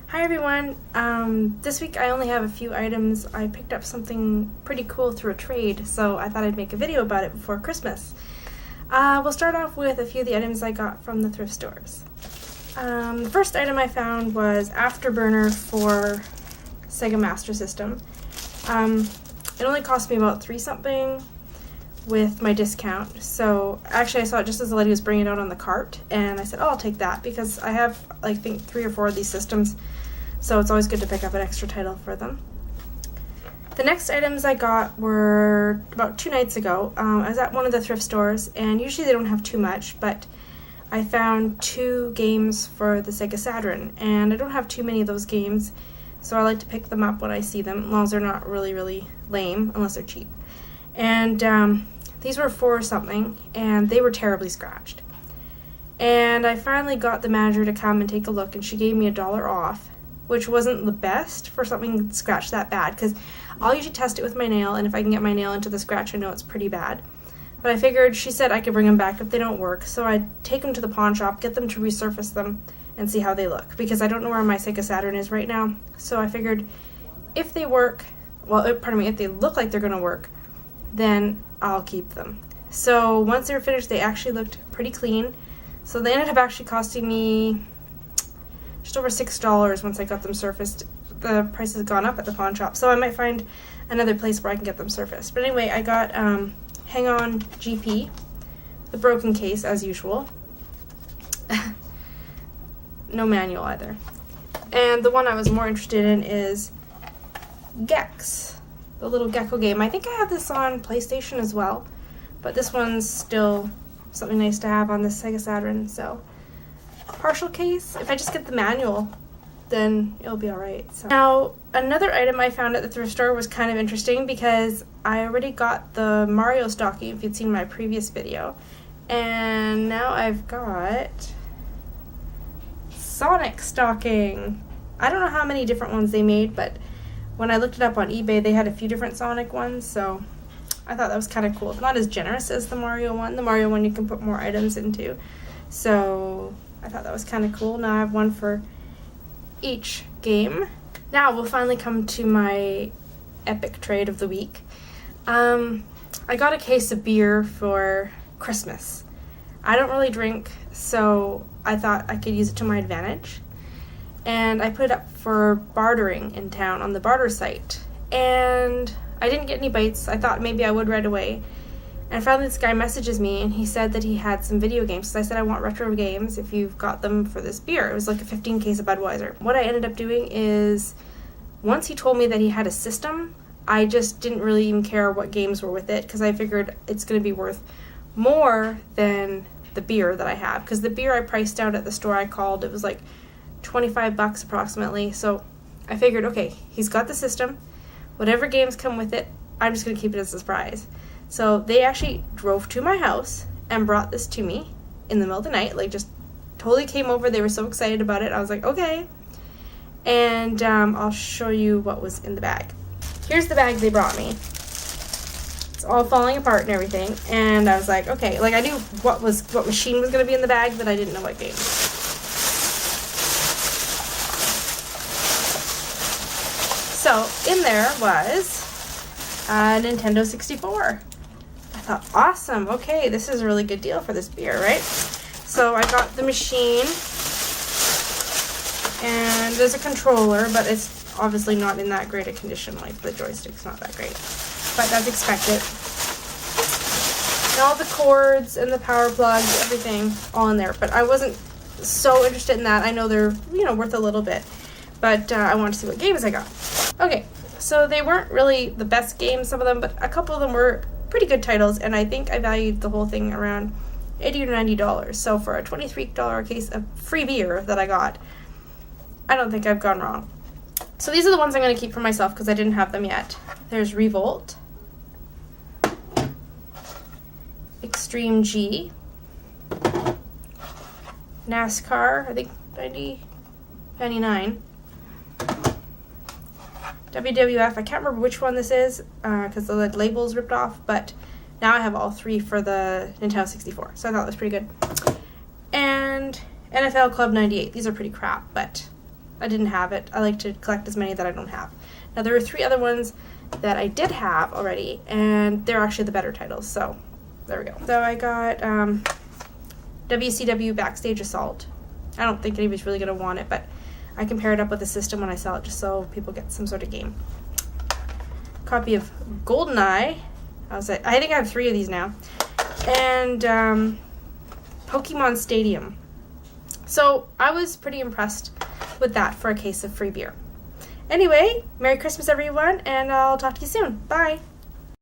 Hi everyone. This week I only have a few items. I picked up something pretty cool through a trade, so I thought I'd make a video about it before Christmas. We'll start off with a few of the items I got from the thrift stores. The first item I found was Afterburner for Sega Master System. It only cost me about $3 something with my discount. So actually I saw it just as the lady was bringing it out on the cart, and I said, oh, I'll take that because I have, I think, 3 or 4 of these systems, so it's always good to pick up an extra title for them. The next items I got were about 2 nights ago. I was at one of the thrift stores, and usually they don't have too much, but I found 2 games for the Sega Saturn, and I don't have too many of those games, so I like to pick them up when I see them, as long as they're not really lame, unless they're cheap. And these were $4 something, and they were terribly scratched. And I finally got the manager to come and take a look, and she gave me $1 off, which wasn't the best for something scratched that bad, because I'll usually test it with my nail, and if I can get my nail into the scratch, I know it's pretty bad. But I figured, she said I could bring them back if they don't work, so I'd take them to the pawn shop, get them to resurface them, and see how they look, because I don't know where my Sega Saturn is right now. So I figured if they work, if they look like they're going to work, then I'll keep them. So once they were finished, they actually looked pretty clean. So they ended up actually costing me just over $6 once I got them surfaced. The price has gone up at the pawn shop, so I might find another place where I can get them surfaced. But anyway, I got Hang On GP, the broken case as usual. No manual either. And the one I was more interested in is Gex, the little gecko game. I think I have this on PlayStation as well, but this one's still something nice to have on this Sega Saturn. So partial case, if I just get the manual, then it'll be alright. So now, another item I found at the thrift store was kind of interesting because I already got the Mario stocking, if you'd seen my previous video, and now I've got Sonic stocking. I don't know how many different ones they made, but when I looked it up on eBay, they had a few different Sonic ones, so I thought that was kind of cool. It's not as generous as the Mario one. The Mario one you can put more items into, so I thought that was kind of cool. Now I have one for each game. Now we'll finally come to my epic trade of the week. I got a case of beer for Christmas. I don't really drink, so I thought I could use it to my advantage. And I put it up for bartering in town on the barter site. And I didn't get any bites. I thought maybe I would right away. And finally this guy messages me, and he said that he had some video games. So I said, I want retro games if you've got them for this beer. It was like a 15 case of Budweiser. What I ended up doing is, once he told me that he had a system, I just didn't really even care what games were with it, because I figured it's going to be worth more than the beer that I have. Because the beer I priced out at the store I called, it was like $25 approximately. So I figured, okay, he's got the system. Whatever games come with it, I'm just going to keep it as a surprise. So they actually drove to my house and brought this to me in the middle of the night. Like, just totally came over. They were so excited about it. I was like, okay. And I'll show you what was in the bag. Here's the bag they brought me. It's all falling apart and everything. And I was like, okay. Like, I knew what machine was going to be in the bag, but I didn't know what game. So in there was a Nintendo 64. I thought, awesome, okay, this is a really good deal for this beer, right? So I got the machine, and there's a controller, but it's obviously not in that great a condition. Like, the joystick's not that great, but that's expected. And all the cords and the power plugs, everything, all in there. But I wasn't so interested in that. I know they're, worth a little bit, but I wanted to see what games I got. Okay, so they weren't really the best games, some of them, but a couple of them were pretty good titles, and I think I valued the whole thing around $80 or $90. So for a $23 case of free beer that I got, I don't think I've gone wrong. So these are the ones I'm going to keep for myself because I didn't have them yet. There's Revolt, Extreme G, NASCAR, I think 99. WWF, I can't remember which one this is because the label's ripped off, but now I have all 3 for the Nintendo 64, so I thought it was pretty good. And NFL Club 98. These are pretty crap, but I didn't have it. I like to collect as many that I don't have. Now, there were 3 other ones that I did have already, and they're actually the better titles, so there we go. So I got WCW Backstage Assault. I don't think anybody's really going to want it, but I can pair it up with the system when I sell it just so people get some sort of game. Copy of GoldenEye. I think I have 3 of these now. And Pokemon Stadium. So I was pretty impressed with that for a case of free beer. Anyway, Merry Christmas everyone, and I'll talk to you soon. Bye!